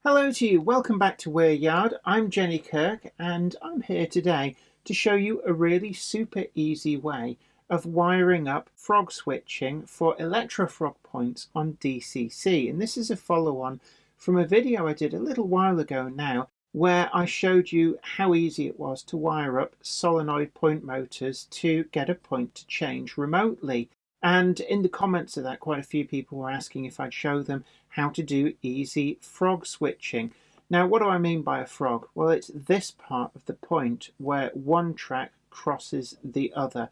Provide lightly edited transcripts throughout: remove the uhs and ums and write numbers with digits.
Hello to you, welcome back to Weir Yard. I'm Jenny Kirk and I'm here today to show you a really super easy way of wiring up frog switching for electrofrog points on DCC. And this is a follow-on from a video I did a little while ago now where I showed you how easy it was to wire up solenoid point motors to get a point to change remotely. And in the comments of that, quite a few people were asking if I'd show them how to do easy frog switching. Now, what do I mean by a frog? Well, it's this part of the point where one track crosses the other.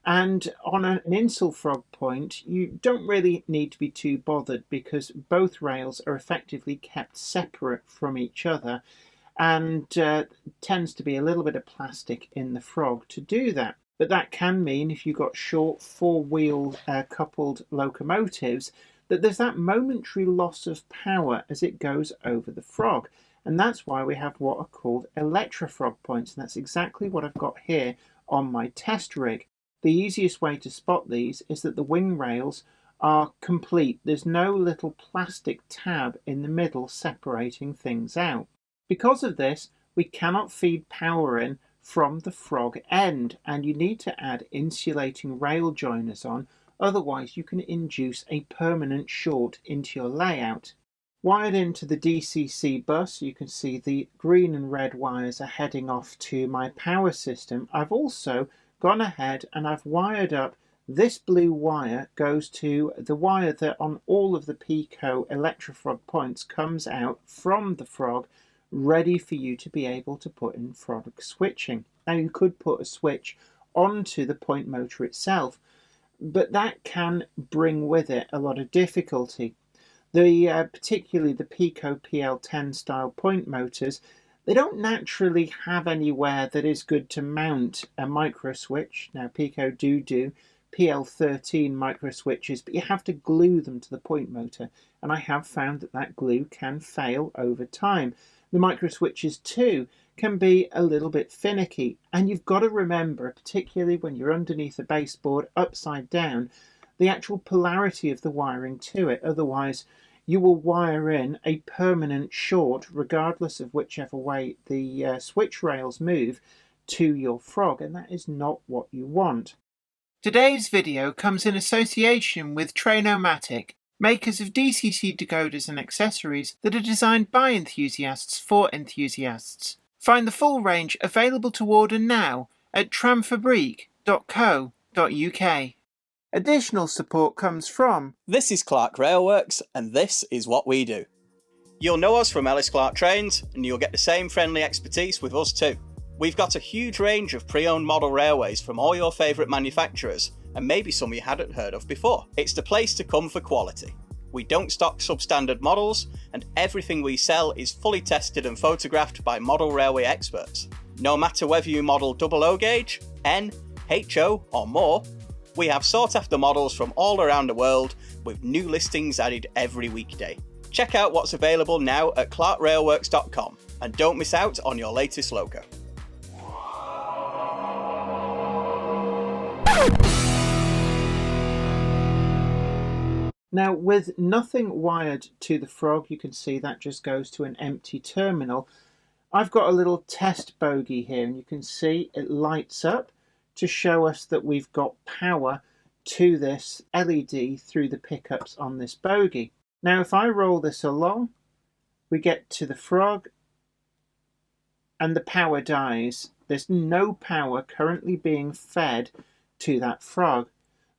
And on an insul frog point, you don't really need to be too bothered because both rails are effectively kept separate from each other, and tends to be a little bit of plastic in the frog to do that. But that can mean, if you've got short four-wheel coupled locomotives, that there's that momentary loss of power as it goes over the frog. And that's why we have what are called electrofrog points. And that's exactly what I've got here on my test rig. The easiest way to spot these is that the wing rails are complete. There's no little plastic tab in the middle separating things out. Because of this, we cannot feed power in from the frog end, and you need to add insulating rail joiners on, otherwise you can induce a permanent short into your layout. Wired into the DCC bus, you can see the green and red wires are heading off to my power system. I've also gone ahead and I've wired up this blue wire goes to the wire that on all of the Pico electrofrog points comes out from the frog, ready for you to be able to put in frog switching. Now, you could put a switch onto the point motor itself, but that can bring with it a lot of difficulty. Particularly the Pico PL10 style point motors, they don't naturally have anywhere that is good to mount a micro switch. Now, Pico do PL13 micro switches, but you have to glue them to the point motor, and I have found that that glue can fail over time. The micro switches too can be a little bit finicky, and you've got to remember, particularly when you're underneath a baseboard upside down, the actual polarity of the wiring to it. Otherwise you will wire in a permanent short regardless of whichever way the switch rails move to your frog, and that is not what you want. Today's video comes in association with Trainomatic, makers of DCC decoders and accessories that are designed by enthusiasts for enthusiasts. Find the full range available to order now at tramfabrique.co.uk. Additional support comes from... This is Clark Railworks, and this is what we do. You'll know us from Ellis Clark Trains, and you'll get the same friendly expertise with us too. We've got a huge range of pre-owned model railways from all your favourite manufacturers, and maybe some you hadn't heard of before. It's the place to come for quality. We don't stock substandard models, and everything we sell is fully tested and photographed by model railway experts. No matter whether you model double O gauge, N, HO or more, we have sought after models from all around the world with new listings added every weekday. Check out what's available now at clarkrailworks.com and don't miss out on your latest loco. Now, with nothing wired to the frog, you can see that just goes to an empty terminal. I've got a little test bogey here, and you can see it lights up to show us that we've got power to this LED through the pickups on this bogey. Now, if I roll this along, we get to the frog, and the power dies. There's no power currently being fed to that frog.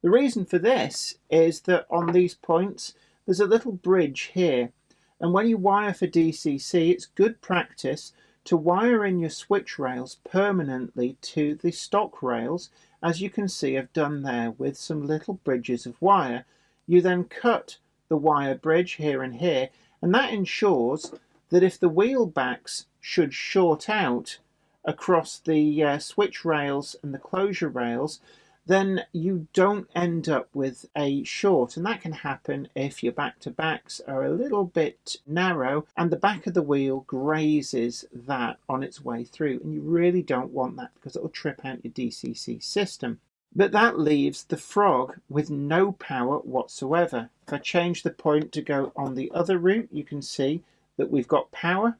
The reason for this is that on these points, there's a little bridge here. And when you wire for DCC, it's good practice to wire in your switch rails permanently to the stock rails, as you can see I've done there with some little bridges of wire. You then cut the wire bridge here and here, and that ensures that if the wheel backs should short out across the switch rails and the closure rails, then you don't end up with a short, and that can happen if your back-to-backs are a little bit narrow and the back of the wheel grazes that on its way through, and you really don't want that because it will trip out your DCC system. But that leaves the frog with no power whatsoever. If I change the point to go on the other route, you can see that we've got power,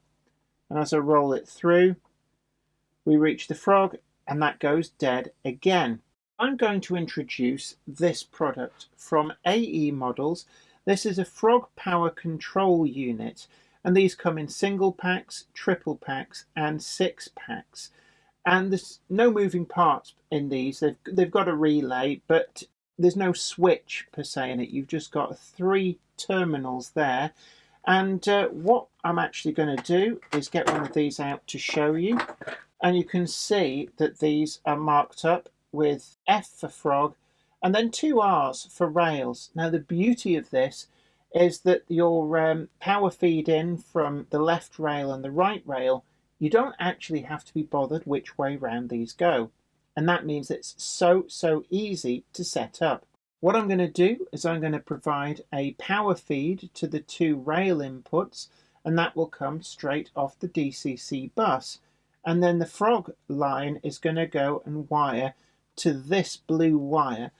and as I roll it through, we reach the frog and that goes dead again. I'm going to introduce this product from AE Models. This is a frog power control unit, and these come in single packs, triple packs and 6 packs. And there's no moving parts in these. They've got a relay, but there's no switch per se in it. You've just got 3 terminals there. And what I'm actually going to do is get one of these out to show you. And you can see that these are marked up with F for frog and then 2 R's for rails. Now the beauty of this is that your power feed in from the left rail and the right rail, you don't actually have to be bothered which way round these go. And that means it's so easy to set up. What I'm going to do is I'm going to provide a power feed to the 2 rail inputs, and that will come straight off the DCC bus. And then the frog line is going to go and wire to this blue wire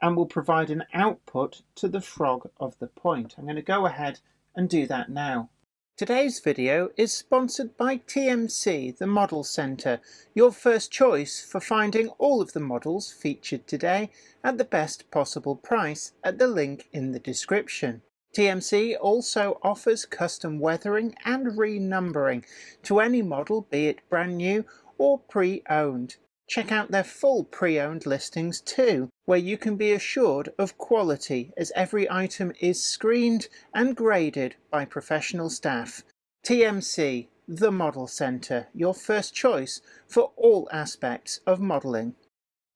and will provide an output to the frog of the point. I'm going to go ahead and do that now. Today's video is sponsored by TMC, the Model Centre, your first choice for finding all of the models featured today at the best possible price at the link in the description. TMC also offers custom weathering and renumbering to any model, be it brand new or pre-owned. Check out their full pre-owned listings too, where you can be assured of quality as every item is screened and graded by professional staff. TMC, the Model Centre, your first choice for all aspects of modelling.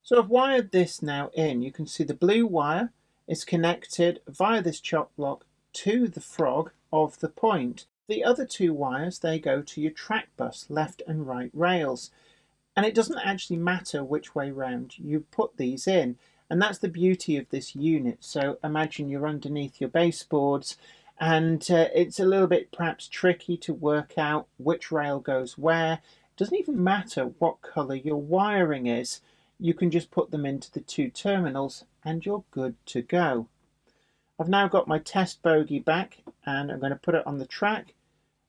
So I've wired this now in. You can see the blue wire is connected via this chock block to the frog of the point. The other 2 wires, they go to your track bus, left and right rails. And it doesn't actually matter which way round you put these in. And that's the beauty of this unit. So imagine you're underneath your baseboards and it's a little bit perhaps tricky to work out which rail goes where. It doesn't even matter what colour your wiring is. You can just put them into the 2 terminals and you're good to go. I've now got my test bogie back and I'm going to put it on the track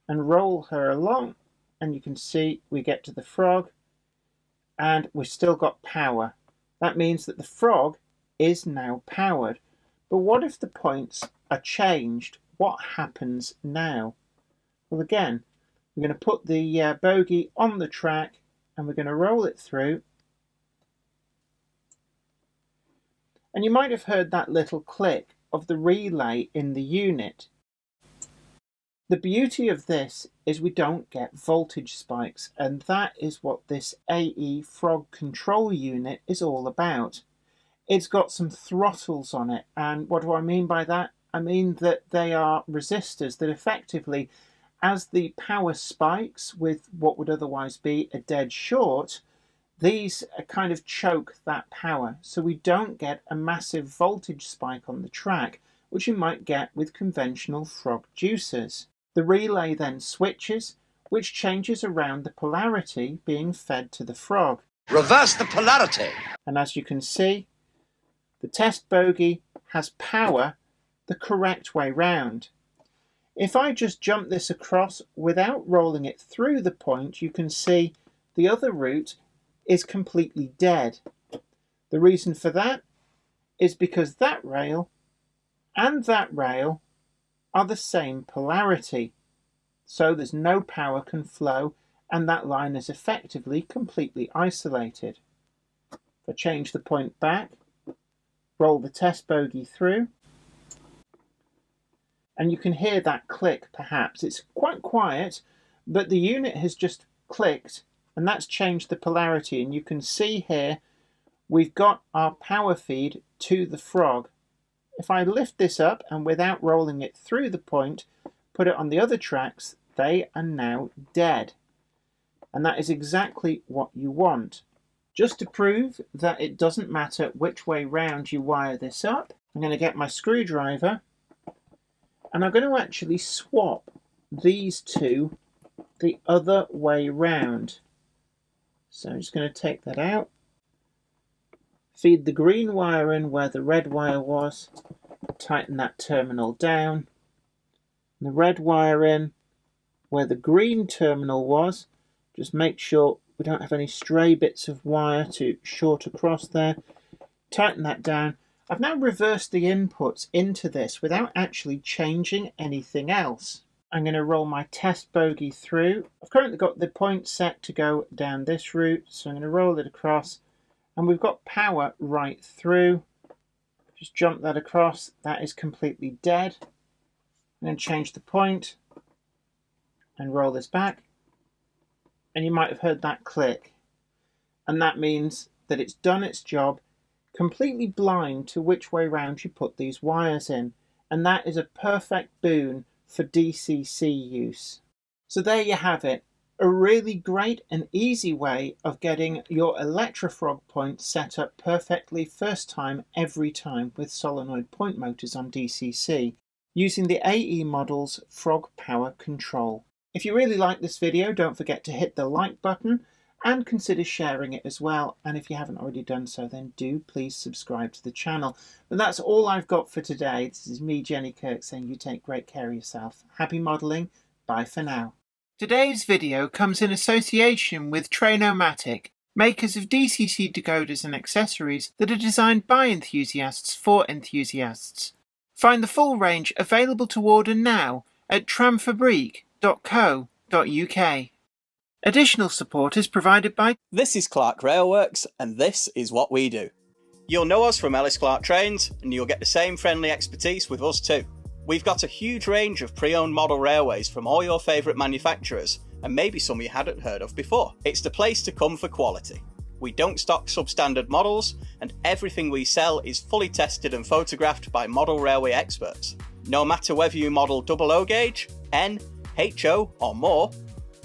and roll her along, and you can see we get to the frog and we've still got power. That means that the frog is now powered. But what if the points are changed? What happens now? Well, again, we're going to put the bogie on the track and we're going to roll it through. And you might have heard that little click of the relay in the unit. The beauty of this is we don't get voltage spikes, and that is what this AE frog control unit is all about. It's got some throttles on it, and what do I mean by that? I mean that they are resistors that effectively, as the power spikes with what would otherwise be a dead short, these kind of choke that power, so we don't get a massive voltage spike on the track, which you might get with conventional frog juicers. The relay then switches, which changes around the polarity being fed to the frog. Reverse the polarity! And as you can see, the test bogie has power the correct way round. If I just jump this across without rolling it through the point, you can see the other route is completely dead. The reason for that is because that rail and that rail are the same polarity, so there's no power can flow and that line is effectively completely isolated. If I change the point back, roll the test bogie through, and you can hear that click perhaps. It's quite quiet, but the unit has just clicked and that's changed the polarity, and you can see here we've got our power feed to the frog. If I lift this up and without rolling it through the point, put it on the other tracks, they are now dead. And that is exactly what you want. Just to prove that it doesn't matter which way round you wire this up, I'm going to get my screwdriver and I'm going to actually swap these 2 the other way round. So I'm just going to take that out, feed the green wire in where the red wire was, tighten that terminal down, the red wire in, where the green terminal was. Just make sure we don't have any stray bits of wire to short across there. Tighten that down. I've now reversed the inputs into this without actually changing anything else. I'm going to roll my test bogey through. I've currently got the point set to go down this route, so I'm going to roll it across, and we've got power right through. Just jump that across. That is completely dead. I'm going to change the point and roll this back, and you might have heard that click, and that means that it's done its job, completely blind to which way round you put these wires in, and that is a perfect boon for DCC use. So there you have it, a really great and easy way of getting your electrofrog point set up perfectly first time every time with solenoid point motors on DCC using the AE model's frog power control. If you really like this video, don't forget to hit the like button and consider sharing it as well. And if you haven't already done so, then do please subscribe to the channel. But that's all I've got for today. This is me, Jenny Kirk, saying you take great care of yourself. Happy modelling. Bye for now. Today's video comes in association with Trainomatic, makers of DCC decoders and accessories that are designed by enthusiasts for enthusiasts. Find the full range available to order now at tramfabrique.co.uk. Additional support is provided by... This is Clark Railworks, and this is what we do. You'll know us from Ellis Clark Trains, and you'll get the same friendly expertise with us too. We've got a huge range of pre-owned model railways from all your favourite manufacturers, and maybe some you hadn't heard of before. It's the place to come for quality. We don't stock substandard models, and everything we sell is fully tested and photographed by model railway experts. No matter whether you model 00 gauge, N, HO or more,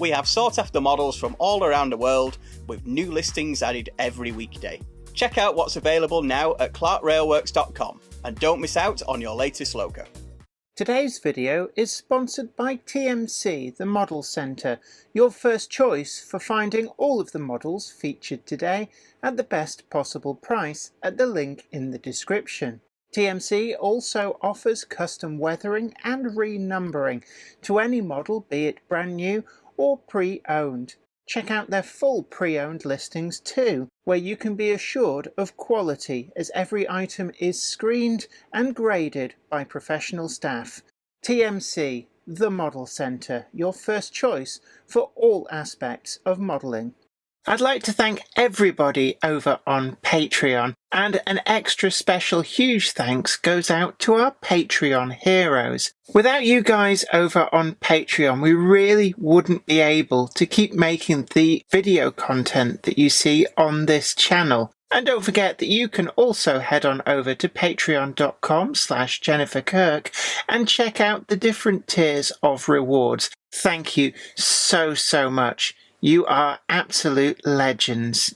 we have sought after models from all around the world with new listings added every weekday. Check out what's available now at clarkrailworks.com and don't miss out on your latest loco. Today's video is sponsored by TMC, the Model Centre, your first choice for finding all of the models featured today at the best possible price at the link in the description. TMC also offers custom weathering and renumbering to any model, be it brand new or pre-owned. Check out their full pre-owned listings too, where you can be assured of quality as every item is screened and graded by professional staff. TMC, the Model Centre, your first choice for all aspects of modelling. I'd like to thank everybody over on Patreon, and an extra special huge thanks goes out to our Patreon heroes. Without you guys over on Patreon, we really wouldn't be able to keep making the video content that you see on this channel. And don't forget that you can also head on over to patreon.com/JenniferKirk and check out the different tiers of rewards. Thank you so much. You are absolute legends.